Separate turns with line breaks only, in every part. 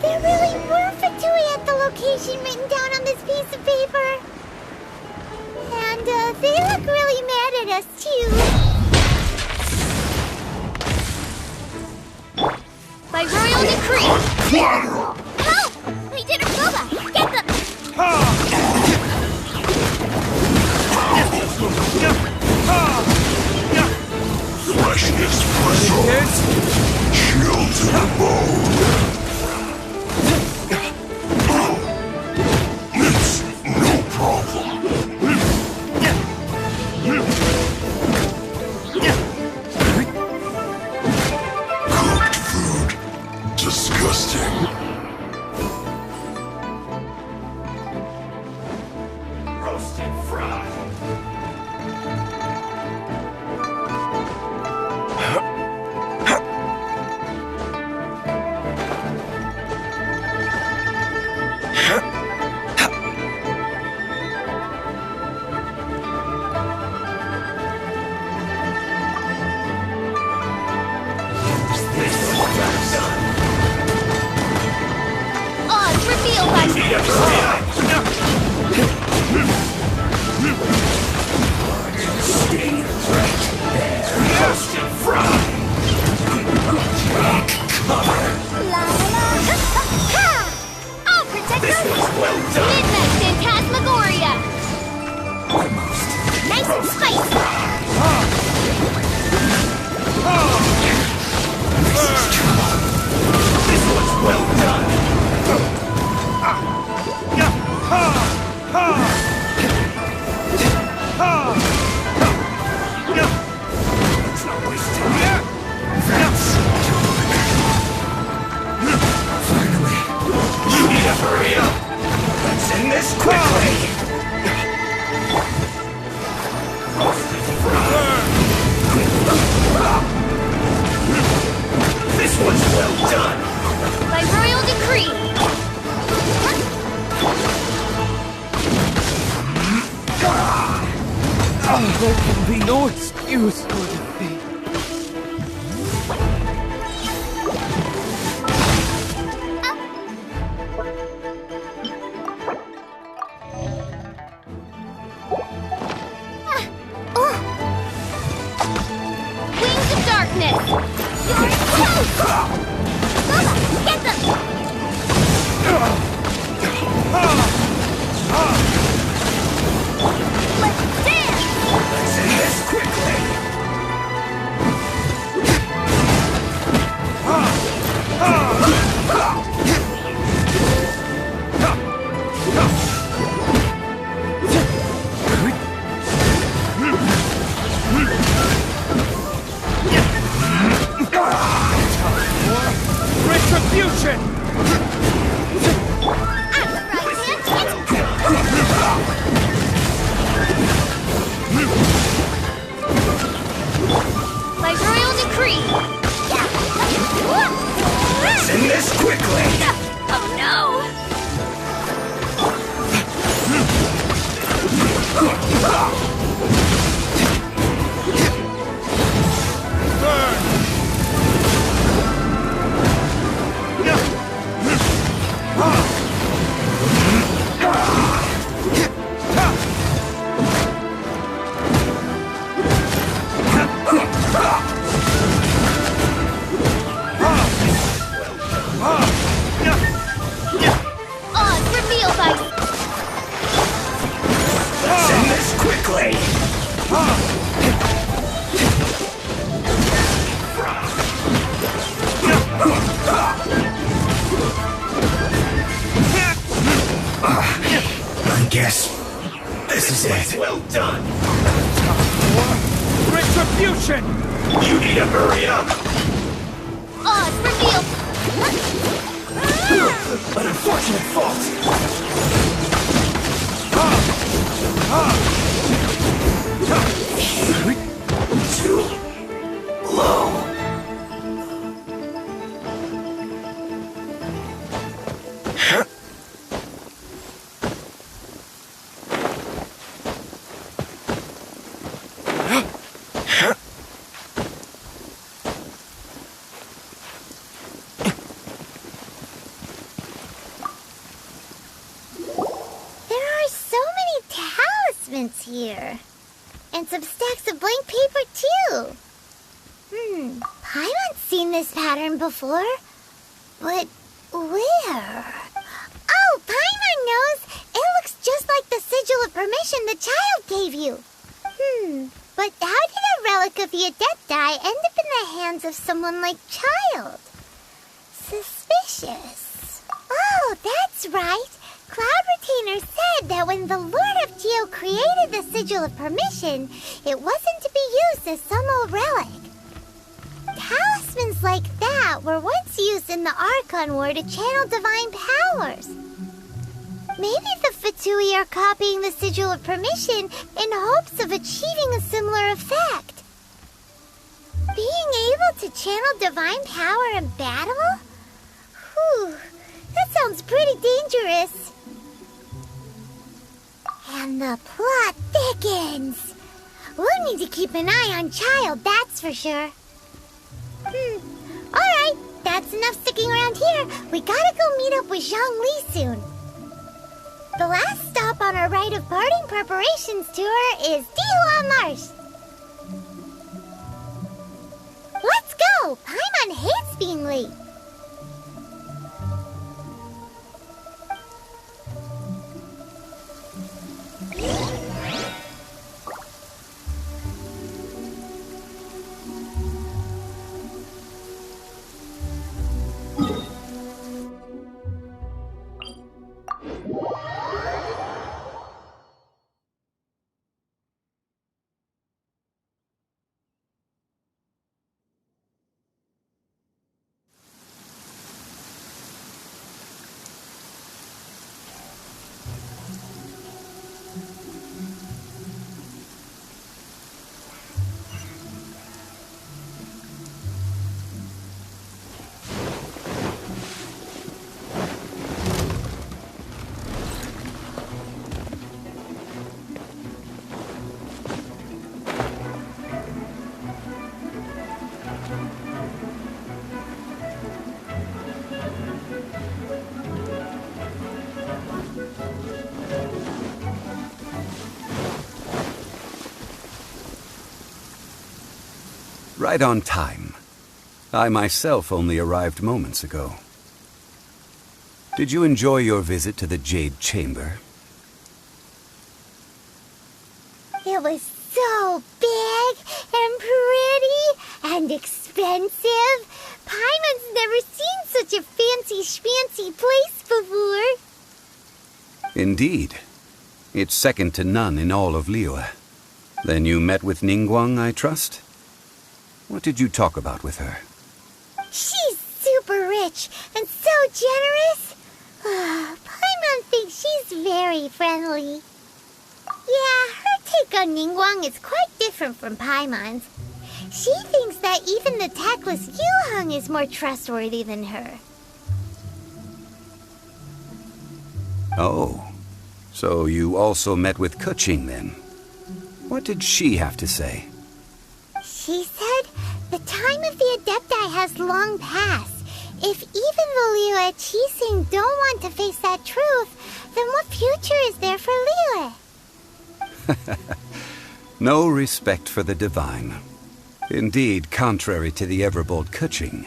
There really were Fatui at the location written down on this piece of paper. And they look really mad at us too. By royal decree. Help! We did a robot! Get them!
Freshness preserved. Chill to the bone. It's no problem. Cooked food. Disgusting. Roasted fried.
Odds revealed by
Roasted fried.
La la la. Ha! I'll protect
This
us.
was well done.
Midnight Phantasmagoria. Nice and spicy.
This was well done. Let's not waste time. Finally. You need to hurry up. Let's end this quickly. Roasted fried. This was well done.
By royal decree.
There can be no excuse for defeat.
Wings of darkness. You're close. Lola, get them. Let's dance.
Let's end this quickly.
Retribution!
I'm the right hand. By royal decree.
Let's end this quickly.
Oh no! Odds revealed by
Let's end this quickly. I guess this is it. Well done.
Retribution!
You need to hurry up.
odds revealed.
An unfortunate fault.
And some stacks of blank paper, too. Paimon's seen this pattern before. But where? Oh, Paimon knows! It looks just like the sigil of permission the child gave you. But how did a relic of the Adepti end up in the hands of someone like Child? Suspicious. Oh, that's right. Cloud Retainer said that when the Lord of Geo created the Sigil of Permission, it wasn't to be used as some old relic. Talismans like that were once used in the Archon War to channel divine powers. Maybe the Fatui are copying the Sigil of Permission in hopes of achieving a similar effect. Being able to channel divine power in battle? Whew, that sounds pretty dangerous. And the plot thickens. We'll need to keep an eye on Child, that's for sure. Alright, that's enough sticking around here. We gotta go meet up with Zhongli soon. The last stop on our rite of parting preparations tour is Dihua Marsh. Let's go! Paimon hates being late.
Right on time. I myself only arrived moments ago. Did you enjoy your visit to the Jade Chamber?
It was so big and pretty and expensive. Paimon's never seen such a fancy-schmancy place before.
Indeed. It's second to none in all of Liyue. Then you met with Ningguang, I trust? What did you talk about with her?
She's super rich and so generous. Paimon thinks she's very friendly. Yeah, her take on Ningguang is quite different from Paimon's. She thinks that even the tactless Yuheng is more trustworthy than her.
Oh, so you also met with Keqing then? What did she have to say?
She said the time of the Adepti has long passed. If even the Liyue Qixing don't want to face that truth, then what future is there for Liyue?
No respect for the divine. Indeed, contrary to the ever-bold Keqing,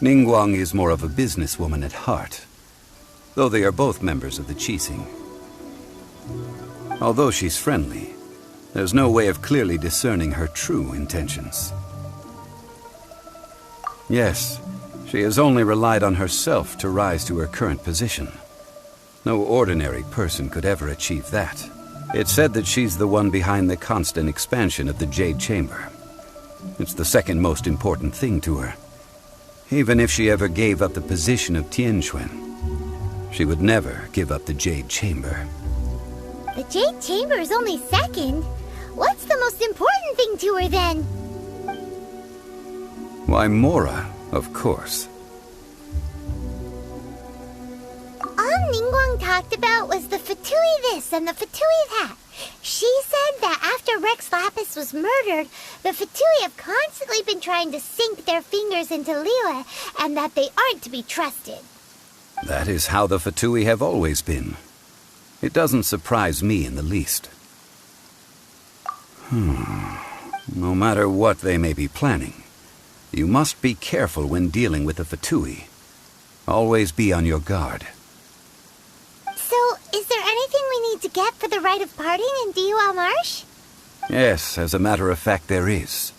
Ningguang is more of a businesswoman at heart, though they are both members of the Qixing. Although she's friendly, there's no way of clearly discerning her true intentions. Yes, she has only relied on herself to rise to her current position. No ordinary person could ever achieve that. It's said that she's the one behind the constant expansion of the Jade Chamber. It's the second most important thing to her. Even if she ever gave up the position of Tianquan, she would never give up the Jade Chamber.
The Jade Chamber is only second. What's the most important thing to her then?
Why, Mora, of course.
All Ningguang talked about was the Fatui this and the Fatui that. She said that after Rex Lapis was murdered, the Fatui have constantly been trying to sink their fingers into Liyue, and that they aren't to be trusted.
That is how the Fatui have always been. It doesn't surprise me in the least. No matter what they may be planning, you must be careful when dealing with the Fatui. Always be on your guard.
So, is there anything we need to get for the rite of parting in Dihua Marsh?
Yes, as a matter of fact, there is.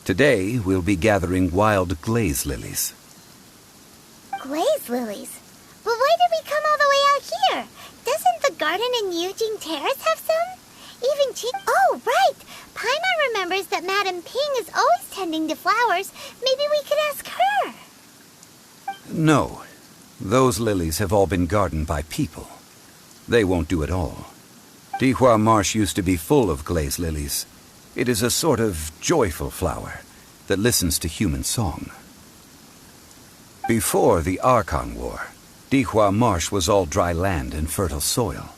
Today, we'll be gathering wild glaze lilies.
Glaze lilies? But why did we come all the way out here? Doesn't the garden in Yujing Terrace have some? Even Oh, right! Paimon remembers that Madame Ping is always tending to flowers. Maybe we could ask her.
No. Those lilies have all been gardened by people. They won't do it all. Dihua Marsh used to be full of glaze lilies. It is a sort of joyful flower that listens to human song. Before the Archon War, Dihua Marsh was all dry land and fertile soil.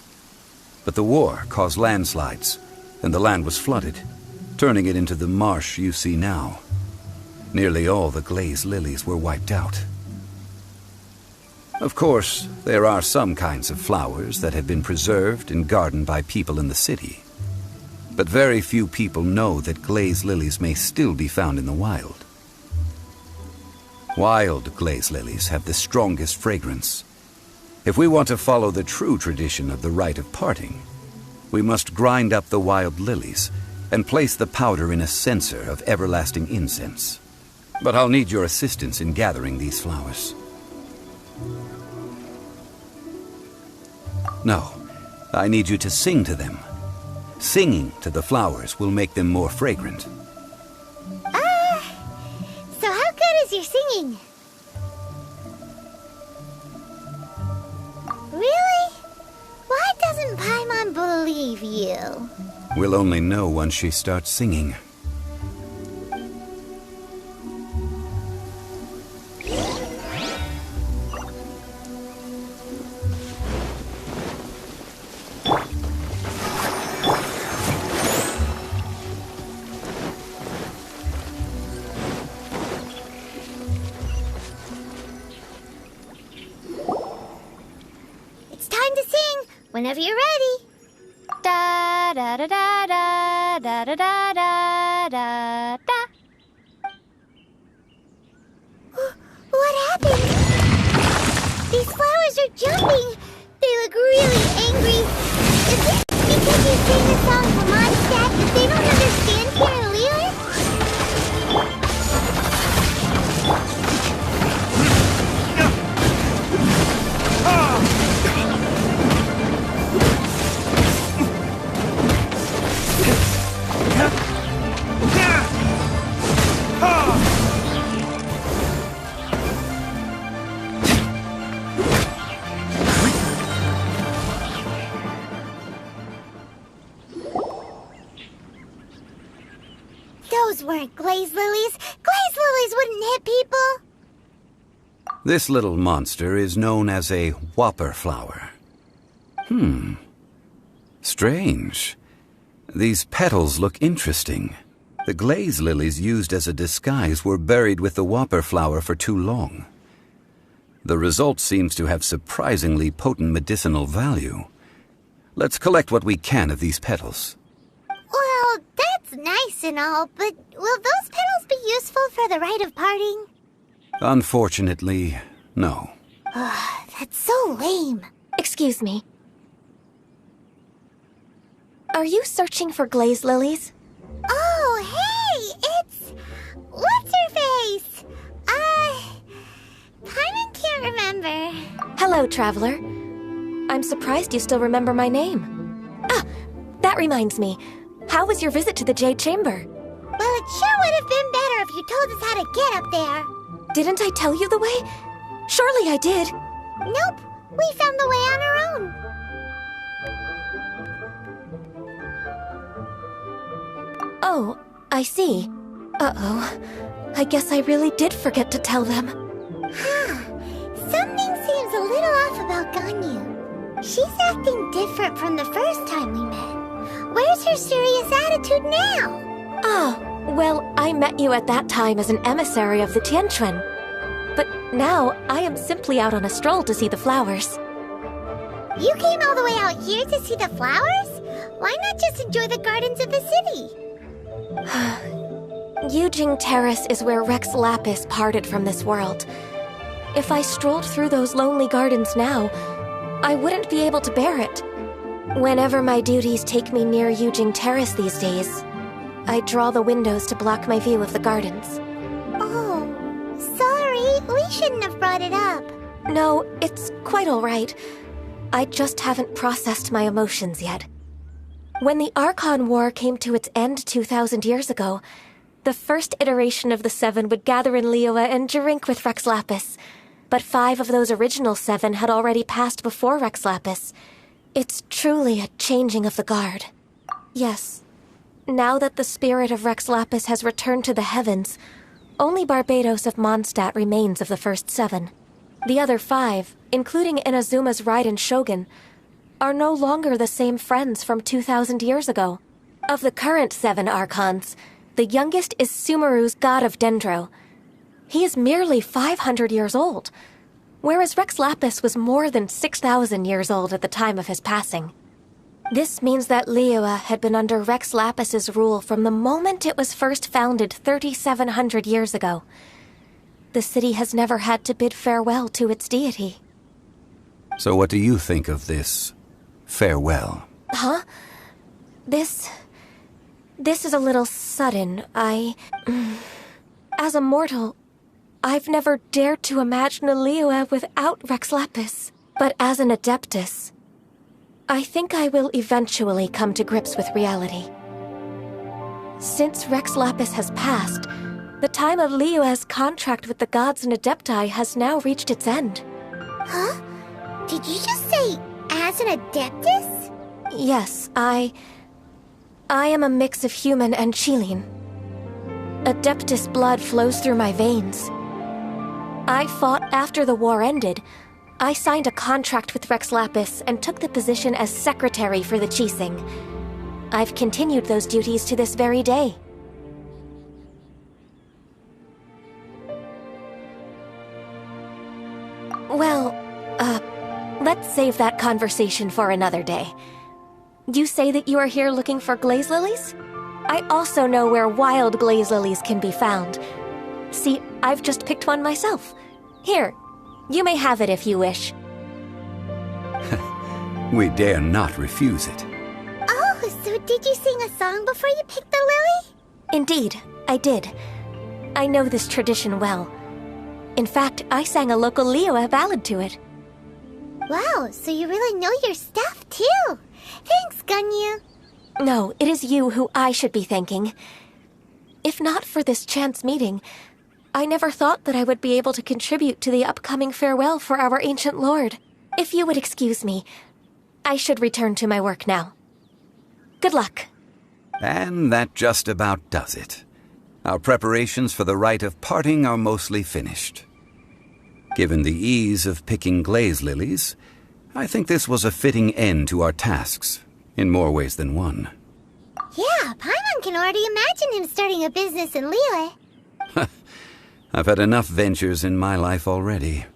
But the war caused landslides, and the land was flooded, turning it into the marsh you see now. Nearly all the glaze lilies were wiped out. Of course, there are some kinds of flowers that have been preserved and gardened by people in the city. But very few people know that glaze lilies may still be found in the wild. Wild glaze lilies have the strongest fragrance. If we want to follow the true tradition of the rite of parting, we must grind up the wild lilies and place the powder in a censer of everlasting incense. But I'll need your assistance in gathering these flowers. No, I need you to sing to them. Singing to the flowers will make them more fragrant.
So how good is your singing? Really? Why doesn't Paimon believe you?
We'll only know once she starts singing.
Whenever you're ready. Da da da da da da da da da da da. What happened? These flowers are jumping. They look really angry. Is it because you sing a song from Mondstadt that they don't understand here in Leland? Those weren't glaze lilies. Glaze lilies wouldn't hit people.
This little monster is known as a whopper flower. Strange. These petals look interesting. The glaze lilies used as a disguise were buried with the whopper flower for too long. The result seems to have surprisingly potent medicinal value. Let's collect what we can of these petals.
Well, that's nice and all, but will those petals be useful for the rite of parting?
Unfortunately, no.
That's so lame.
Excuse me. Are you searching for glaze lilies?
Oh, hey! It's... What's-her-face? Paimon can't remember.
Hello, traveler. I'm surprised you still remember my name. Ah, that reminds me. How was your visit to the Jade Chamber?
Well, it sure would have been better if you told us how to get up there.
Didn't I tell you the way? Surely I did.
Nope, we found the way on our own.
Oh, I see. Uh-oh. I guess I really did forget to tell them.
Something seems a little off about Ganyu. She's acting different from the first time we met. Where's her serious attitude now?
Ah, well, I met you at that time as an emissary of the Tianquan. But now, I am simply out on a stroll to see the flowers.
You came all the way out here to see the flowers? Why not just enjoy the gardens of the city?
Yujing Terrace is where Rex Lapis parted from this world. If I strolled through those lonely gardens now, I wouldn't be able to bear it. Whenever my duties take me near Yujing Terrace these days, I draw the windows to block my view of the gardens.
Oh, sorry. We shouldn't have brought it up.
No, it's quite all right. I just haven't processed my emotions yet. When the Archon War came to its end 2,000 years ago, the first iteration of the Seven would gather in Liyue and drink with Rex Lapis. But 5 of those original 7 had already passed before Rex Lapis. It's truly a changing of the guard. Yes, now that the spirit of Rex Lapis has returned to the heavens, only Barbados of Mondstadt remains of the first 7. The other 5, including Inazuma's Raiden Shogun, are no longer the same friends from 2,000 years ago. Of the current 7 Archons, the youngest is Sumeru's god of Dendro. He is merely 500 years old, whereas Rex Lapis was more than 6,000 years old at the time of his passing. This means that Liyue had been under Rex Lapis's rule from the moment it was first founded 3,700 years ago. The city has never had to bid farewell to its deity.
So what do you think of this farewell?
Huh? This is a little sudden. As a mortal, I've never dared to imagine a Liyue without Rex Lapis. But as an Adeptus, I think I will eventually come to grips with reality. Since Rex Lapis has passed, the time of Liyue's contract with the gods and Adepti has now reached its end.
Huh? Did you just say, as an Adeptus?
Yes, I am a mix of human and Chilean. Adeptus blood flows through my veins. I fought after the war ended. I signed a contract with Rex Lapis and took the position as secretary for the Qixing. I've continued those duties to this very day. Well, let's save that conversation for another day. You say that you are here looking for glaze lilies? I also know where wild glaze lilies can be found. See, I've just picked one myself. Here, you may have it if you wish.
We dare not refuse it.
Oh, so did you sing a song before you picked the lily?
Indeed, I did. I know this tradition well. In fact, I sang a local Liyue ballad to it.
Wow, so you really know your stuff, too. Thanks, Gunyu.
No, it is you who I should be thanking. If not for this chance meeting, I never thought that I would be able to contribute to the upcoming farewell for our ancient lord. If you would excuse me, I should return to my work now. Good luck.
And that just about does it. Our preparations for the rite of parting are mostly finished. Given the ease of picking glaze lilies, I think this was a fitting end to our tasks, in more ways than one.
Yeah, Paimon can already imagine him starting a business in Liyue.
I've had enough ventures in my life already.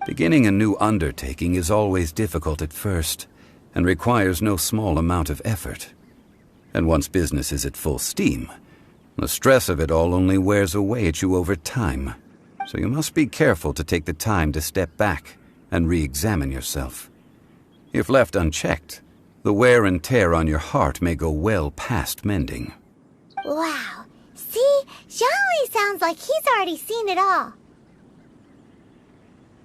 Beginning a new undertaking is always difficult at first, and requires no small amount of effort. And once business is at full steam, the stress of it all only wears away at you over time. So you must be careful to take the time to step back and re-examine yourself. If left unchecked, the wear and tear on your heart may go well past mending.
Wow. See, Zhongli sounds like he's already seen it all.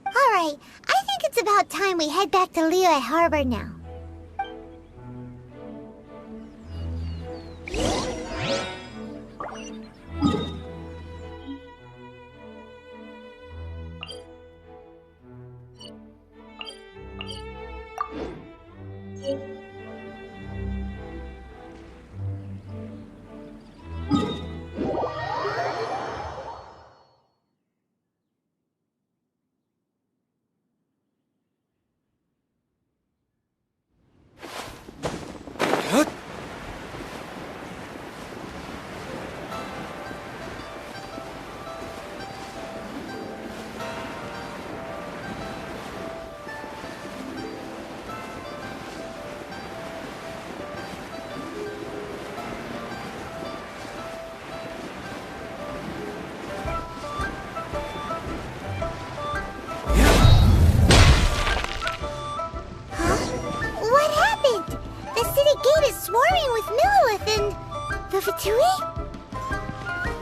Alright, I think it's about time we head back to Liyue Harbor now.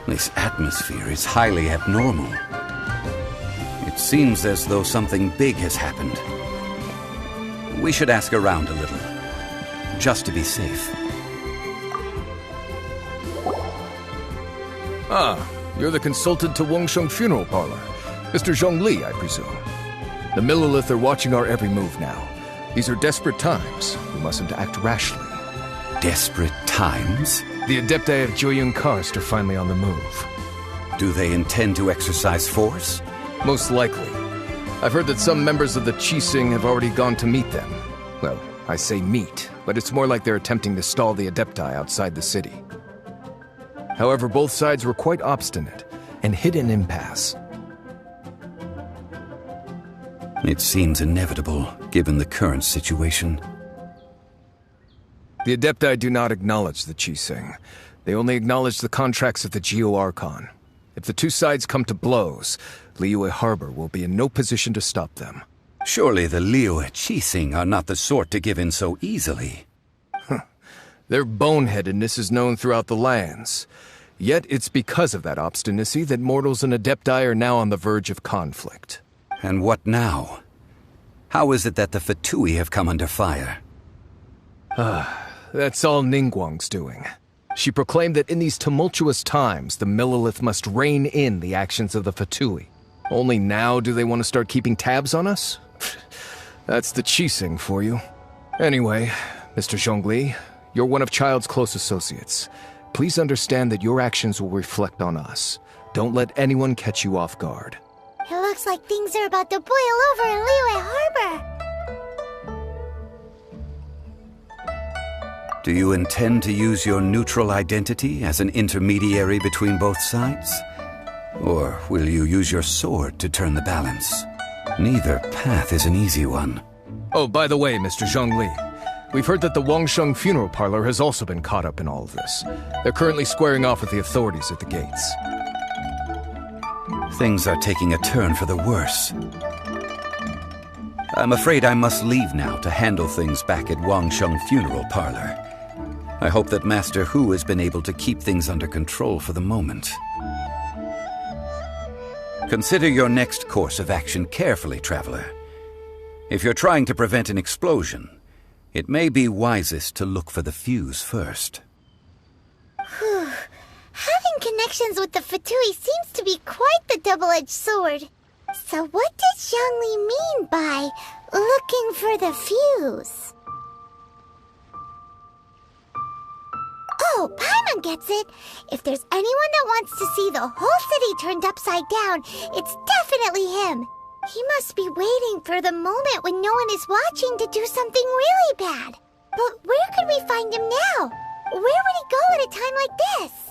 This atmosphere is highly abnormal. It seems as though something big has happened. We should ask around a little, just to be safe.
Ah, you're the consultant to Wangsheng Funeral Parlor. Mr. Zhongli, I presume. The Millilith are watching our every move now. These are desperate times. We mustn't act rashly.
Desperate times?
The Adepti of Joyun Karst are finally on the move.
Do they intend to exercise force?
Most likely. I've heard that some members of the Qixing have already gone to meet them. Well, I say meet, but it's more like they're attempting to stall the Adepti outside the city. However, both sides were quite obstinate and hit an impasse.
It seems inevitable, given the current situation.
The Adepti do not acknowledge the Qixing. They only acknowledge the contracts of the Geo-Archon. If the two sides come to blows, Liyue Harbor will be in no position to stop them.
Surely the Liyue Qixing are not the sort to give in so easily.
Their boneheadedness is known throughout the lands. Yet it's because of that obstinacy that mortals and Adepti are now on the verge of conflict.
And what now? How is it that the Fatui have come under fire?
That's all Ningguang's doing. She proclaimed that in these tumultuous times, the Millilith must rein in the actions of the Fatui. Only now do they want to start keeping tabs on us? That's the Qixing for you. Anyway, Mr. Zhongli, you're one of Child's close associates. Please understand that your actions will reflect on us. Don't let anyone catch you off guard.
It looks like things are about to boil over in Liyue Harbor.
Do you intend to use your neutral identity as an intermediary between both sides? Or will you use your sword to turn the balance? Neither path is an easy one.
Oh, by the way, Mr. Zhongli, we've heard that the Wangsheng Funeral Parlor has also been caught up in all of this. They're currently squaring off with the authorities at the gates.
Things are taking a turn for the worse. I'm afraid I must leave now to handle things back at Wangsheng Funeral Parlor. I hope that Master Hu has been able to keep things under control for the moment. Consider your next course of action carefully, Traveler. If you're trying to prevent an explosion, it may be wisest to look for the fuse first.
Having connections with the Fatui seems to be quite the double-edged sword. So what does Zhongli mean by looking for the fuse? Oh, Paimon gets it. If there's anyone that wants to see the whole city turned upside down, it's definitely him. He must be waiting for the moment when no one is watching to do something really bad. But where could we find him now? Where would he go at a time like this?